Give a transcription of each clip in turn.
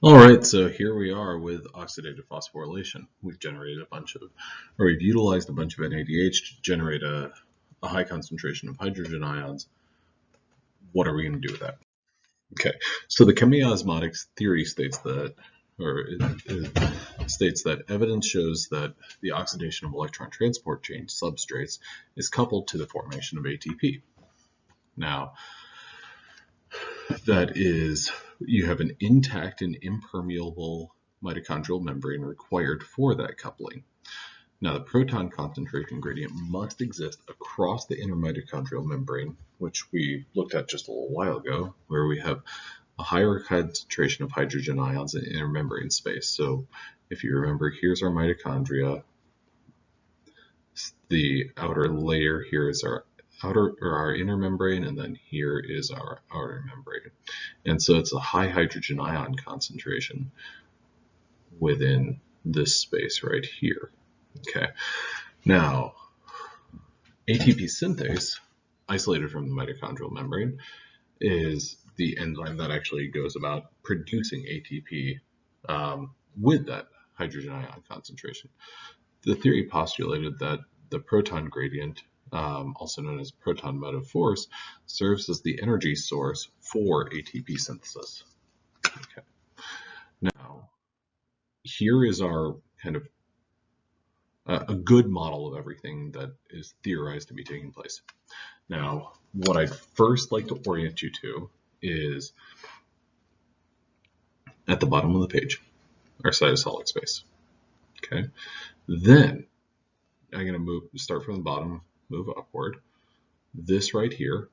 All right, so here we are with oxidative phosphorylation. We've generated a bunch of, or we've utilized a bunch of NADH to generate a high concentration of hydrogen ions. What are we going to do with that? Okay, so the Chemiosmotic Theory states that, states that evidence shows that the oxidation of electron transport chain substrates is coupled to the formation of ATP. Now, that is, you have an intact and impermeable mitochondrial membrane required for that coupling. Now, the proton concentration gradient must exist across the inner mitochondrial membrane, which we looked at just a little while ago, where we have a higher concentration of hydrogen ions in inner membrane space. So if you remember, here's our mitochondria. The outer layer here is our inner membrane, and then here is our outer membrane. And so it's a high hydrogen ion concentration within this space right here. Okay, now ATP synthase, isolated from the mitochondrial membrane, is the enzyme that actually goes about producing ATP with that hydrogen ion concentration. The theory postulated that the proton gradient, also known as proton motive force, serves as the energy source for ATP synthesis. Okay. Now, here is our kind of a good model of everything that is theorized to be taking place. Now, what I'd first like to orient you to is at the bottom of the page, our cytosolic space. Okay. Then I'm going to start from the bottom, move upward. This right here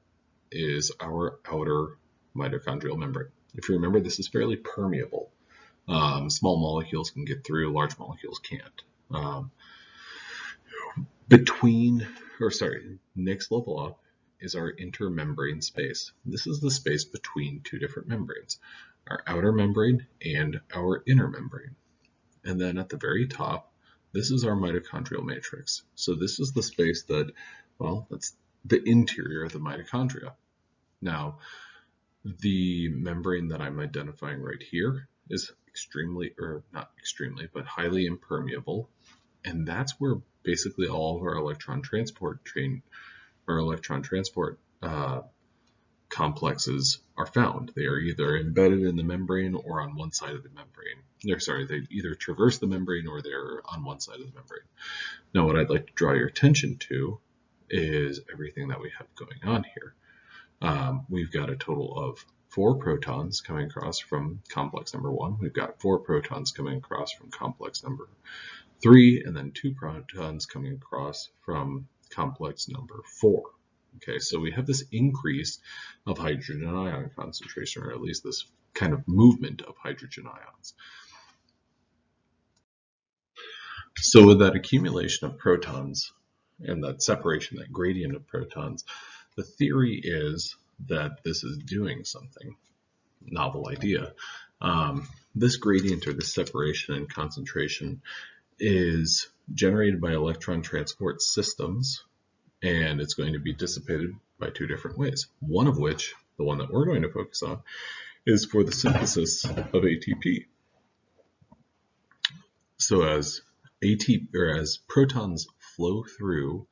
is our outer mitochondrial membrane. If you remember, this is fairly permeable. Small molecules can get through, large molecules can't. Next level up is our intermembrane space. This is the space between two different membranes, our outer membrane and our inner membrane. And then at the very top, this is our mitochondrial matrix. So this is the space that, well, that's the interior of the mitochondria. Now, the membrane that I'm identifying right here is highly impermeable. And that's where basically all of our electron transport complexes are found. They are either embedded in the membrane or on one side of the membrane. They either traverse the membrane or they're on one side of the membrane. Now, what I'd like to draw your attention to is everything that we have going on here. We've got a total of 4 protons coming across from complex number 1. We've got 4 protons coming across from complex number 3, and then 2 protons coming across from complex number 4. Okay, so we have this increase of hydrogen ion concentration, or at least this kind of movement of hydrogen ions. So with that accumulation of protons and that separation, that gradient of protons, the theory is that this is doing something. Novel idea. This gradient, or this separation and concentration, is generated by electron transport systems, and it's going to be dissipated by 2 different ways. One of which, the one that we're going to focus on, is for the synthesis of ATP. So as protons flow through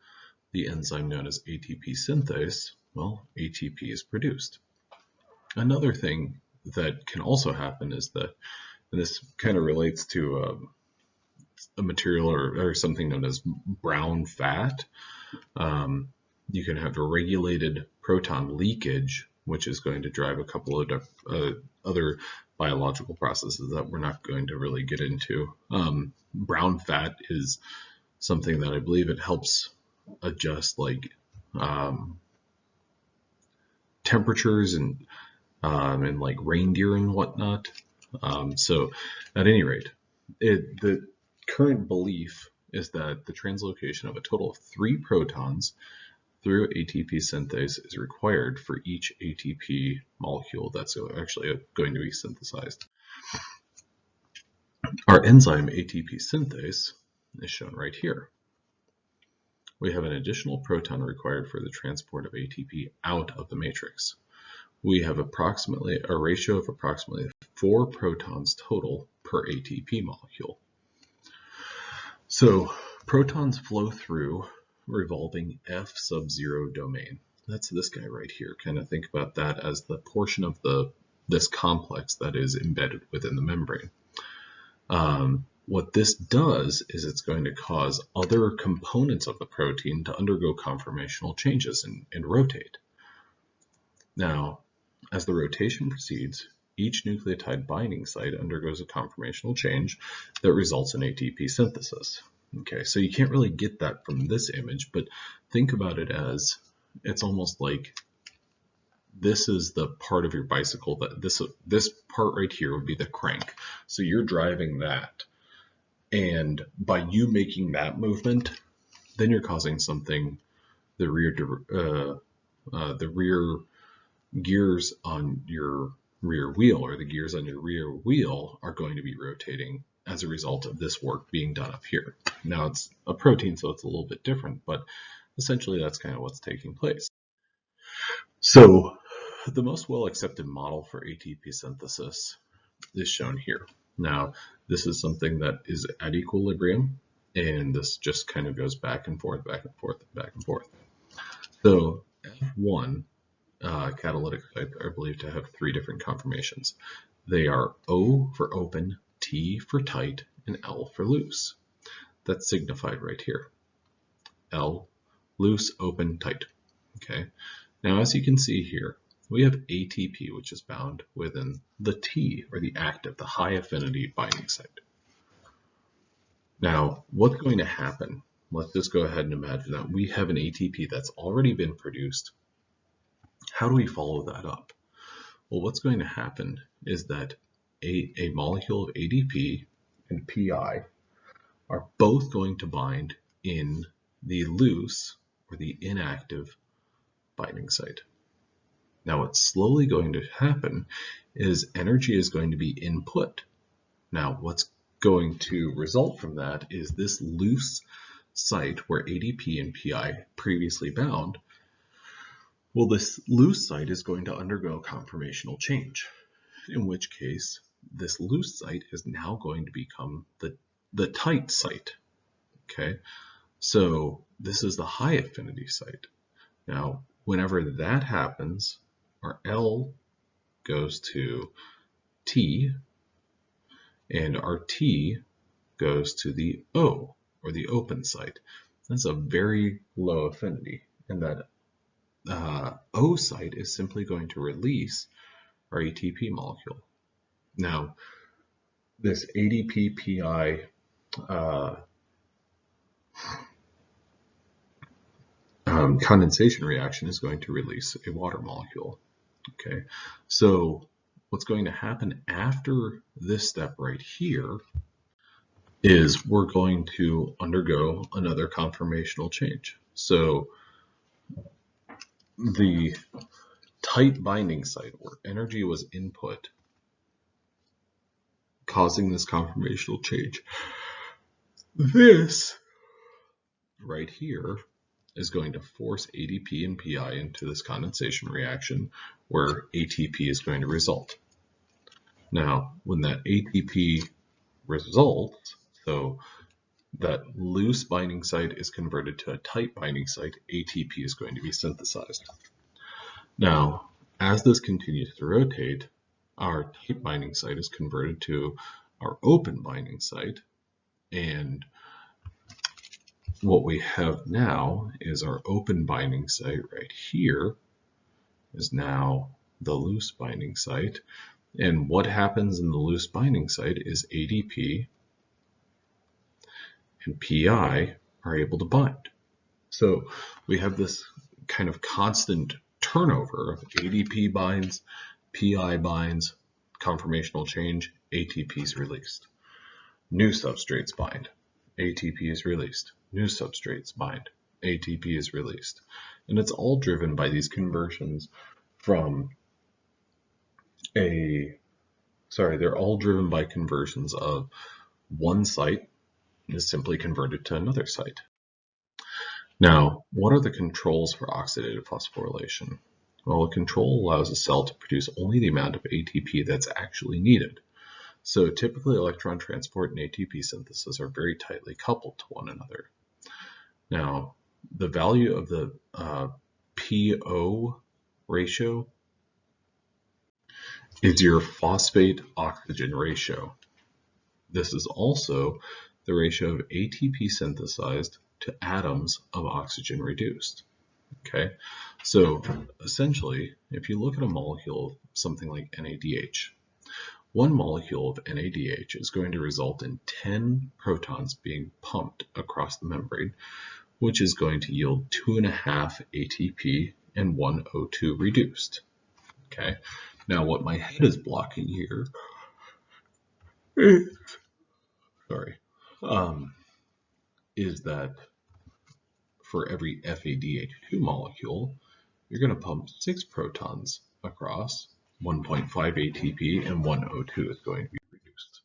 the enzyme known as ATP synthase, well, ATP is produced. Another thing that can also happen is that, and this kind of relates to a material or something known as brown fat. You can have a regulated proton leakage, which is going to drive a couple of other biological processes that we're not going to really get into. Brown fat is something that I believe it helps adjust like temperatures and like reindeer and whatnot. So at any rate, the current belief is that the translocation of a total of 3 protons through ATP synthase is required for each ATP molecule that's actually going to be synthesized. Our enzyme ATP synthase is shown right here. We have an additional proton required for the transport of ATP out of the matrix. we have approximately a ratio of approximately 4 protons total per ATP molecule. So protons flow through revolving F sub 0 domain. That's this guy right here. Kind of think about that as the portion of this complex that is embedded within the membrane. What this does is it's going to cause other components of the protein to undergo conformational changes and rotate. Now, as the rotation proceeds, each nucleotide binding site undergoes a conformational change that results in ATP synthesis. Okay, so you can't really get that from this image, but think about it as it's almost like this is the part of your bicycle that this part right here would be the crank. So you're driving that, and by you making that movement, then you're causing something. The rear gears on your rear wheel, or the gears on your rear wheel, are going to be rotating as a result of this work being done up here. Now it's a protein, so it's a little bit different, but essentially that's kind of what's taking place. So the most well-accepted model for ATP synthesis is shown here. Now this is something that is at equilibrium, and this just kind of goes back and forth, back and forth, back and forth. So F1 catalytic type are believed to have 3 different conformations. They are O for open, T for tight, and L for loose. That's signified right here. L, loose, open, tight. Okay. Now, as you can see here, we have ATP, which is bound within the T, or the active, the high affinity binding site. Now, what's going to happen? Let's just go ahead and imagine that we have an ATP that's already been produced. How do we follow that up? Well, what's going to happen is that a molecule of ADP and PI are both going to bind in the loose, or the inactive, binding site. Now, what's slowly going to happen is energy is going to be input. Now, what's going to result from that is this loose site where ADP and PI previously bound. Well, this loose site is going to undergo conformational change, in which case this loose site is now going to become the tight site. Okay, so this is the high affinity site. Now, whenever that happens, our L goes to T, and our T goes to the O, or the open site. That's a very low affinity, and that O site is simply going to release our ATP molecule. Now, this ADP-PI condensation reaction is going to release a water molecule. Okay, so what's going to happen after this step right here is we're going to undergo another conformational change. So the tight binding site where energy was input, causing this conformational change, this right here is going to force ADP and PI into this condensation reaction where ATP is going to result. Now, when that ATP results, so that loose binding site is converted to a tight binding site, ATP is going to be synthesized. Now, as this continues to rotate, our tight binding site is converted to our open binding site, and what we have now is our open binding site right here is now the loose binding site. And what happens in the loose binding site is ADP and PI are able to bind. So we have this kind of constant turnover of ADP binds, PI binds, conformational change, ATP is released. New substrates bind, ATP is released. New substrates bind, ATP is released. And it's all driven by these conversions from they're all driven by conversions of one site is simply converted to another site. Now, what are the controls for oxidative phosphorylation? Well, a control allows a cell to produce only the amount of ATP that's actually needed. So typically electron transport and ATP synthesis are very tightly coupled to one another. Now, the value of the PO ratio is your phosphate-oxygen ratio. This is also the ratio of ATP synthesized to atoms of oxygen reduced. Okay, so essentially, if you look at a molecule of something like NADH, one molecule of NADH is going to result in 10 protons being pumped across the membrane, which is going to yield 2.5 ATP and 1 O2 reduced. Okay, now what my head is blocking here is that for every FADH2 molecule, you're going to pump 6 protons across, 1.5 ATP and 1 O2 is going to be reduced.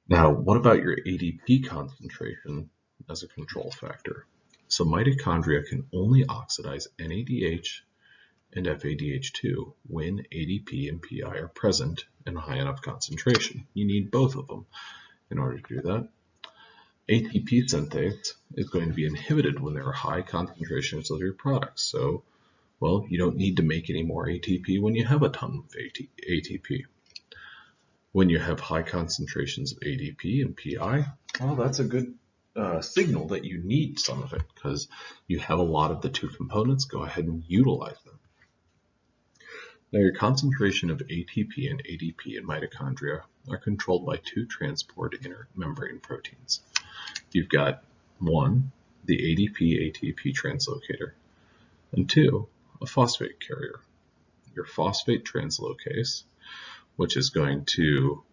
Now, what about your ADP concentration as a control factor? So mitochondria can only oxidize NADH and FADH2 when ADP and PI are present in a high enough concentration. You need both of them in order to do that. ATP synthase is going to be inhibited when there are high concentrations of your products. So, well, you don't need to make any more ATP when you have a ton of ATP. When you have high concentrations of ADP and PI, well, that's a good signal that you need some of it because you have a lot of the two components. Go ahead and utilize them. Now, your concentration of ATP and ADP in mitochondria are controlled by two transport intermembrane proteins. You've got one, the ADP-ATP translocator, and two, a phosphate carrier. Your phosphate translocase, which is going to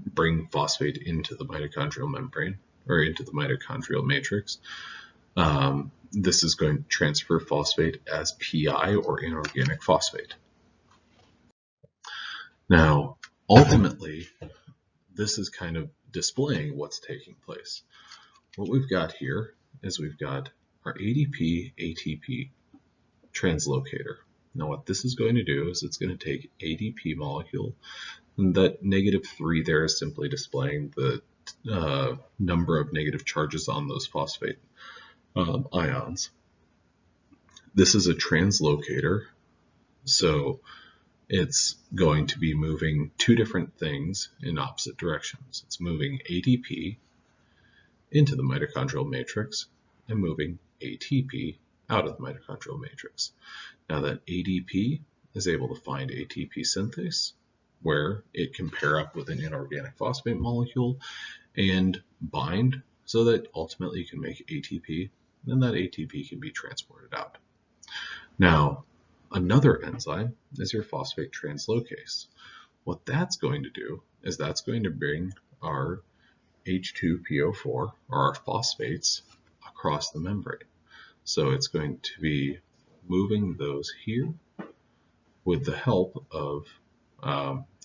bring phosphate into the mitochondrial membrane or into the mitochondrial matrix. This is going to transfer phosphate as PI or inorganic phosphate. Now, ultimately, this is kind of displaying what's taking place. What we've got here is we've got our ADP-ATP translocator. Now what this is going to do is it's going to take ADP molecule, and that -3 there is simply displaying the number of negative charges on those phosphate ions. This is a translocator, so it's going to be moving two different things in opposite directions. It's moving ADP into the mitochondrial matrix and moving ATP out of the mitochondrial matrix. Now that ADP is able to find ATP synthase, where it can pair up with an inorganic phosphate molecule and bind so that ultimately you can make ATP, and that ATP can be transported out. Now, another enzyme is your phosphate translocase. What that's going to do is that's going to bring our H2PO4, or our phosphates, across the membrane. So it's going to be moving those here with the help of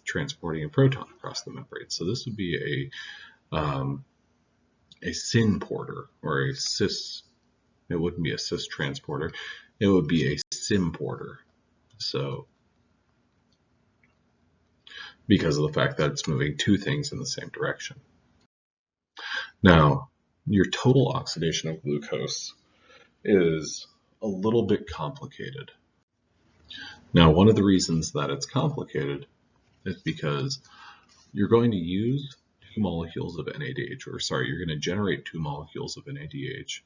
transporting a proton across the membrane. So this would be a syn porter, or a cis. It wouldn't be a cis transporter. It would be a symporter. So, because of the fact that it's moving two things in the same direction. Now, your total oxidation of glucose is a little bit complicated. Now, one of the reasons that it's complicated is because you're going to use two molecules of NADH, you're going to generate two molecules of NADH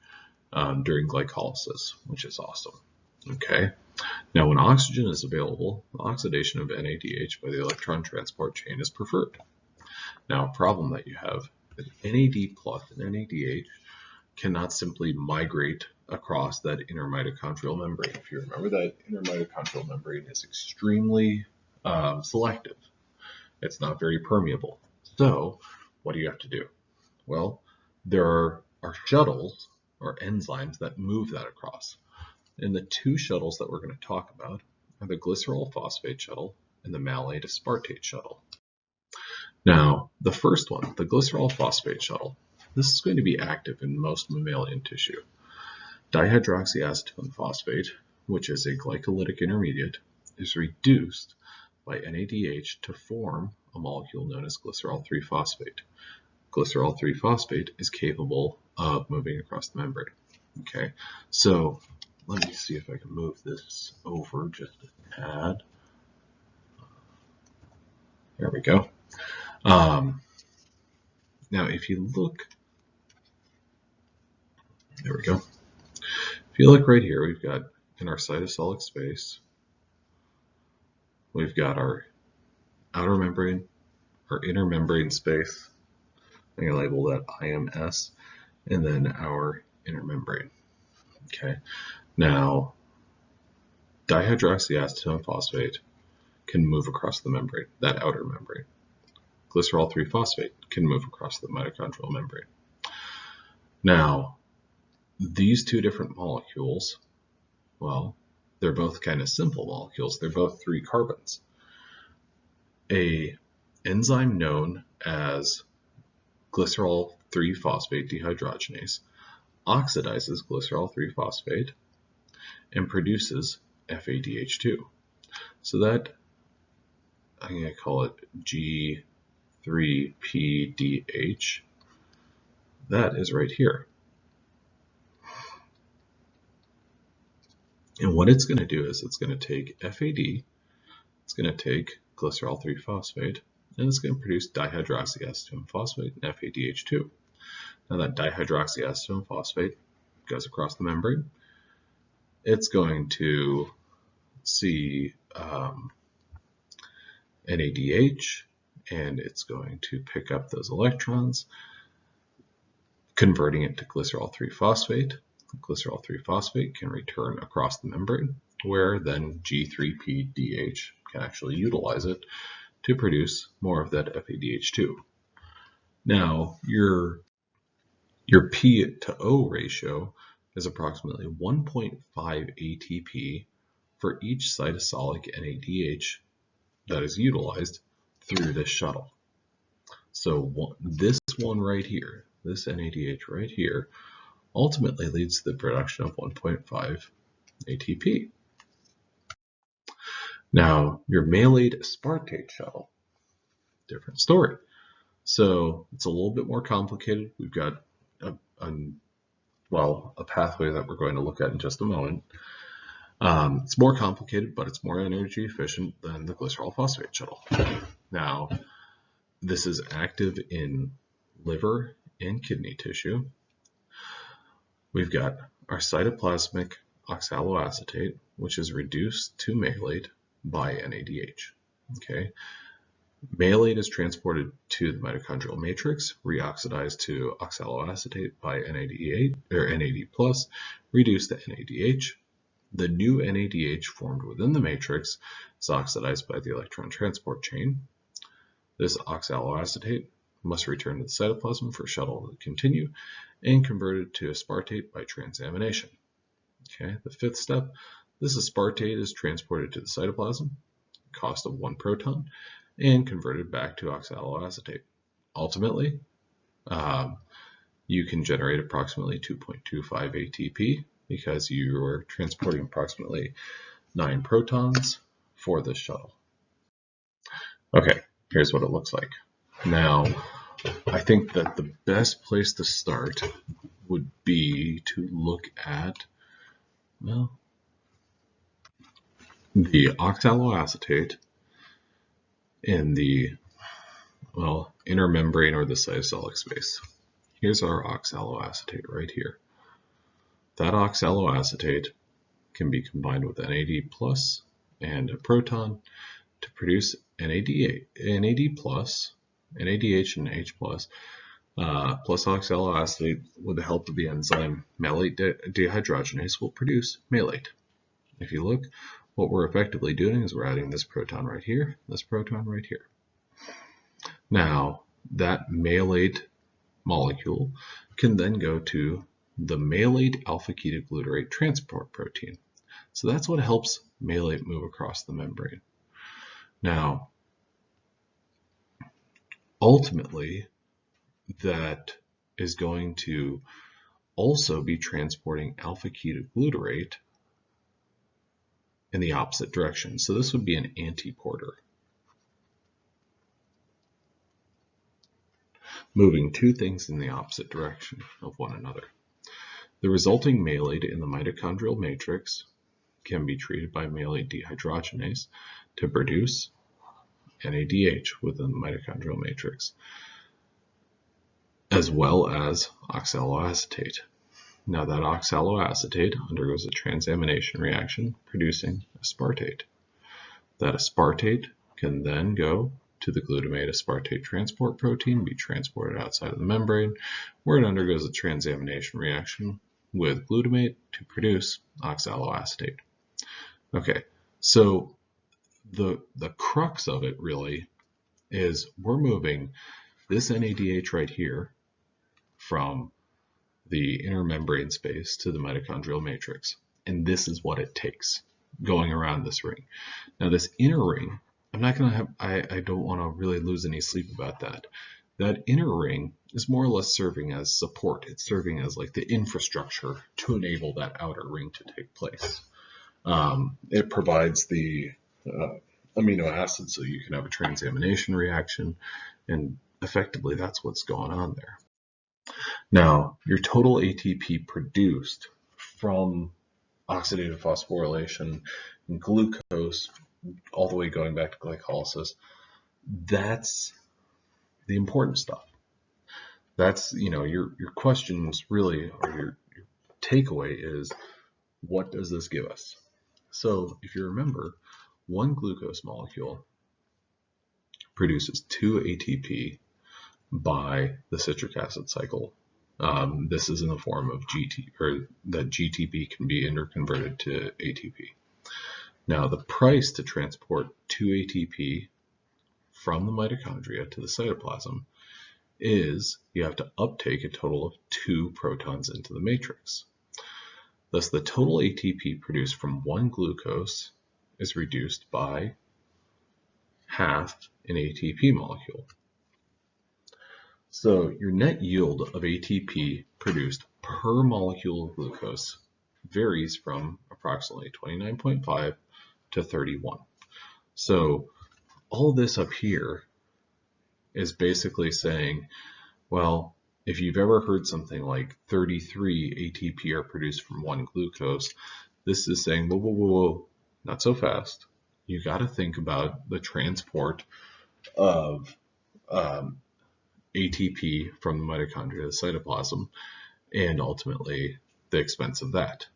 during glycolysis, which is awesome. Okay. Now, when oxygen is available, the oxidation of NADH by the electron transport chain is preferred. Now, a problem that you have is NAD plus and NADH cannot simply migrate across that inner mitochondrial membrane. If you remember, that inner mitochondrial membrane is extremely selective. It's not very permeable. So, what do you have to do? Well, there are shuttles or enzymes that move that across. And the two shuttles that we're going to talk about are the Glycerol phosphate shuttle and the Malate-Aspartate shuttle. Now, the first one, the Glycerol phosphate shuttle, this is going to be active in most mammalian tissue. Dihydroxyacetone phosphate, which is a glycolytic intermediate, is reduced by NADH to form a molecule known as glycerol 3-phosphate. Glycerol 3-phosphate is capable of moving across the membrane. Okay, so let me see if I can move this over just a tad. There we go. Now, if you look, there we go. If you look right here, we've got in our cytosolic space, we've got our outer membrane, our inner membrane space. I'm going to label that IMS, and then our inner membrane. Okay. Now, dihydroxyacetone phosphate can move across the membrane, that outer membrane. Glycerol 3-phosphate can move across the mitochondrial membrane. Now, these two different molecules, well, they're both kind of simple molecules. They're both 3 carbons. An enzyme known as glycerol 3-phosphate dehydrogenase oxidizes glycerol 3-phosphate and produces FADH2. So that, I'm going to call it G3PDH. That is right here. And what it's going to do is it's going to take FAD, it's going to take glycerol 3-phosphate, and it's going to produce dihydroxyacetone phosphate and FADH2. Now that dihydroxyacetone phosphate goes across the membrane. It's going to see NADH, and it's going to pick up those electrons, converting it to glycerol 3-phosphate. Glycerol 3-phosphate can return across the membrane, where then G3PDH can actually utilize it to produce more of that FADH2. Now, your P to O ratio is approximately 1.5 ATP for each cytosolic NADH that is utilized through this shuttle. So this one right here, this NADH right here, ultimately leads to the production of 1.5 ATP. Now, your Malate-Aspartate Shuttle, different story. So it's a little bit more complicated. We've got a pathway that we're going to look at in just a moment. It's more complicated, but it's more energy efficient than the glycerol phosphate shuttle. Now, this is active in liver and kidney tissue. We've got our cytoplasmic oxaloacetate, which is reduced to malate by NADH. Okay. Malate is transported to the mitochondrial matrix, reoxidized to oxaloacetate by NAD8 or NAD+, reduced to NADH. The new NADH formed within the matrix is oxidized by the electron transport chain. This oxaloacetate must return to the cytoplasm for shuttle to continue and converted to aspartate by transamination. Okay, the 5th step, this aspartate is transported to the cytoplasm, cost of 1 proton, and converted back to oxaloacetate. Ultimately, you can generate approximately 2.25 ATP because you are transporting approximately 9 protons for this shuttle. Okay, here's what it looks like. Now, I think that the best place to start would be to look at, well, the oxaloacetate in the, well, inner membrane or the cytosolic space. Here's our oxaloacetate right here. That oxaloacetate can be combined with NAD+ and a proton to produce NADH and H+, plus oxaloacetate with the help of the enzyme malate dehydrogenase will produce malate. If you look, what we're effectively doing is we're adding this proton right here, this proton right here. Now, that malate molecule can then go to the malate alpha-ketoglutarate transport protein. So that's what helps malate move across the membrane. Now, ultimately, that is going to also be transporting alpha-ketoglutarate in the opposite direction. So this would be an antiporter. Moving two things in the opposite direction of one another. The resulting malate in the mitochondrial matrix can be treated by malate dehydrogenase to produce NADH within the mitochondrial matrix, as well as oxaloacetate. Now that oxaloacetate undergoes a transamination reaction producing aspartate. That aspartate can then go to the glutamate-aspartate transport protein, be transported outside of the membrane, where it undergoes a transamination reaction with glutamate to produce oxaloacetate. Okay, so the crux of it really is we're moving this NADH right here from the inner membrane space to the mitochondrial matrix, and this is what it takes going around this ring. Now this inner ring, I'm not going to have, I don't want to really lose any sleep about that. That inner ring is more or less serving as support. It's serving as like the infrastructure to enable that outer ring to take place. It provides the amino acids so you can have a transamination reaction, and effectively that's what's going on there. Now, your total ATP produced from oxidative phosphorylation and glucose, all the way going back to glycolysis, that's the important stuff. That's, your questions really, or your takeaway is, what does this give us? So if you remember, one glucose molecule produces 2 ATP by the citric acid cycle. This is in the form of GT, or that GTP can be interconverted to ATP. Now, the price to transport 2 ATP from the mitochondria to the cytoplasm is you have to uptake a total of 2 protons into the matrix. Thus, the total ATP produced from one glucose is reduced by half an ATP molecule. So your net yield of ATP produced per molecule of glucose varies from approximately 29.5 to 31. So all this up here is basically saying, well, if you've ever heard something like 33 ATP are produced from one glucose, this is saying, whoa, whoa, whoa, whoa, not so fast. You got to think about the transport of ATP from the mitochondria to the cytoplasm, and ultimately the expense of that.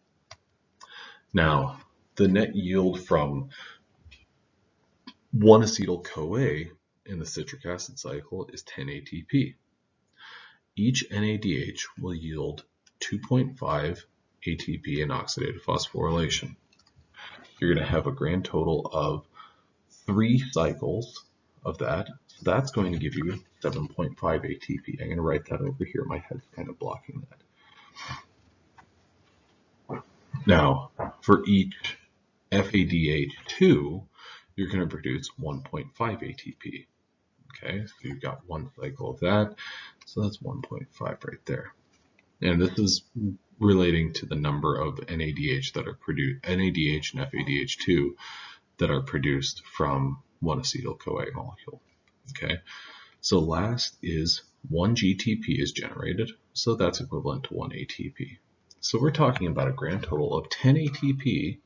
Now, the net yield from 1-acetyl-CoA in the citric acid cycle is 10 ATP. Each NADH will yield 2.5 ATP in oxidative phosphorylation. You're going to have a grand total of 3 cycles of that. So that's going to give you 7.5 ATP. I'm going to write that over here. My head's kind of blocking that. Now, for each FADH2, you're going to produce 1.5 ATP. Okay, so you've got 1 cycle of that. So that's 1.5 right there. And this is relating to the number of NADH that are produced, NADH and FADH2 that are produced from 1-acetyl-CoA molecule. Okay, so last is 1 GTP is generated, so that's equivalent to 1 ATP. So we're talking about a grand total of 10 ATP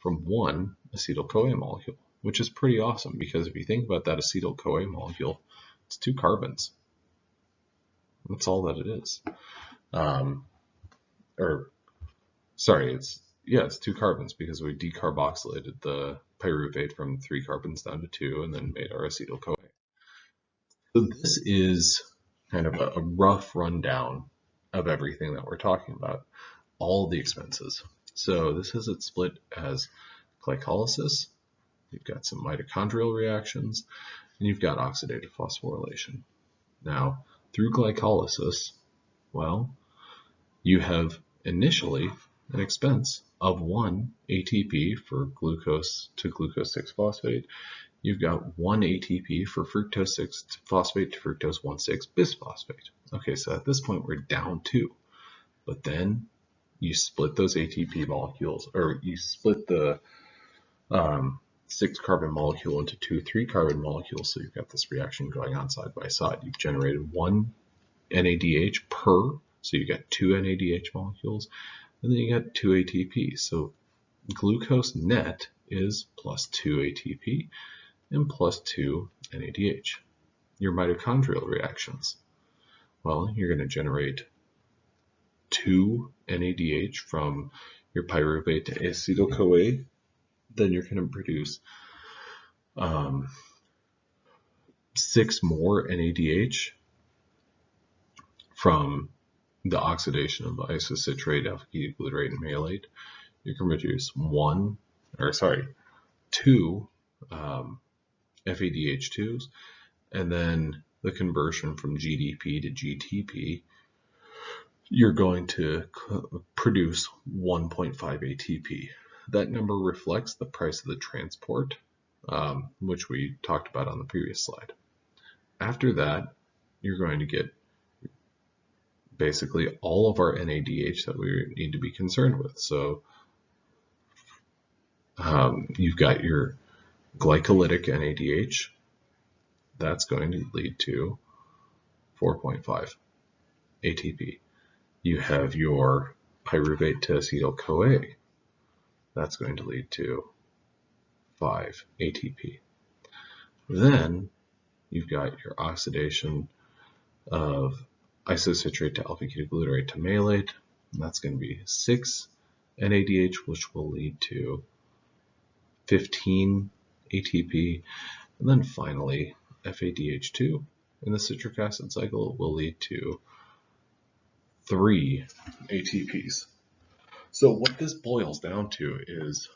from 1 acetyl-CoA molecule, which is pretty awesome because if you think about that acetyl-CoA molecule, it's 2 carbons. That's all that it is. It's 2 carbons because we decarboxylated the pyruvate from 3 carbons down to 2 and then made our acetyl-CoA. So this is kind of a rough rundown of everything that we're talking about, all the expenses. So this is it split as glycolysis, you've got some mitochondrial reactions, and you've got oxidative phosphorylation. Now, through glycolysis, well, you have initially an expense of 1 ATP for glucose to glucose 6-phosphate. You've got 1 ATP for fructose 6-phosphate to fructose 1,6 bisphosphate. Okay, so at this point we're down 2. But then you split those ATP molecules, or you split the 6 carbon molecule into 2 3 carbon molecules, so you've got this reaction going on side by side. You've generated 1 NADH per, so you get 2 NADH molecules, and then you get 2 ATP. So glucose net is plus 2 ATP and plus 2 NADH. Your mitochondrial reactions, well, you're going to generate 2 NADH from your pyruvate to acetyl-CoA. Then you're going to produce 6 more NADH from the oxidation of isocitrate, alpha-ketoglutarate, glutarate, and malate. You can produce 2 FADH2s, and then the conversion from GDP to GTP, you're going to produce 1.5 ATP. That number reflects the price of the transport, which we talked about on the previous slide. After that, you're going to get basically all of our NADH that we need to be concerned with. So you've got your glycolytic NADH. That's going to lead to 4.5 ATP. You have your pyruvate to acetyl-CoA. That's going to lead to 5 ATP. Then you've got your oxidation of isocitrate to alpha-ketoglutarate to malate. And that's going to be 6 NADH, which will lead to 15 ATP. And then finally, FADH2 in the citric acid cycle will lead to 3 ATPs. So what this boils down to is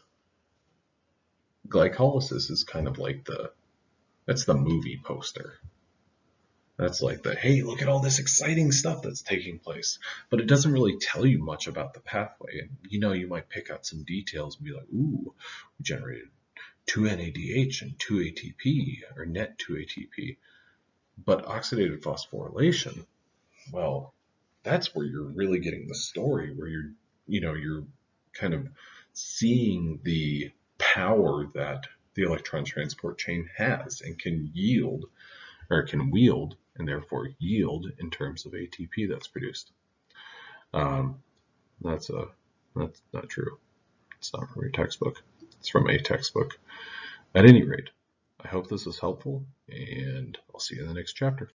glycolysis is kind of like that's the movie poster. That's like hey, look at all this exciting stuff that's taking place. But it doesn't really tell you much about the pathway. And you might pick out some details and be like, ooh, we generated 2 NADH and 2 ATP, or net 2 ATP. But oxidative phosphorylation, well, that's where you're really getting the story, where you're kind of seeing the power that the electron transport chain has and can wield, and therefore yield in terms of ATP that's produced. That's not true. It's not from your textbook. It's from a textbook. At any rate, I hope this was helpful, and I'll see you in the next chapter.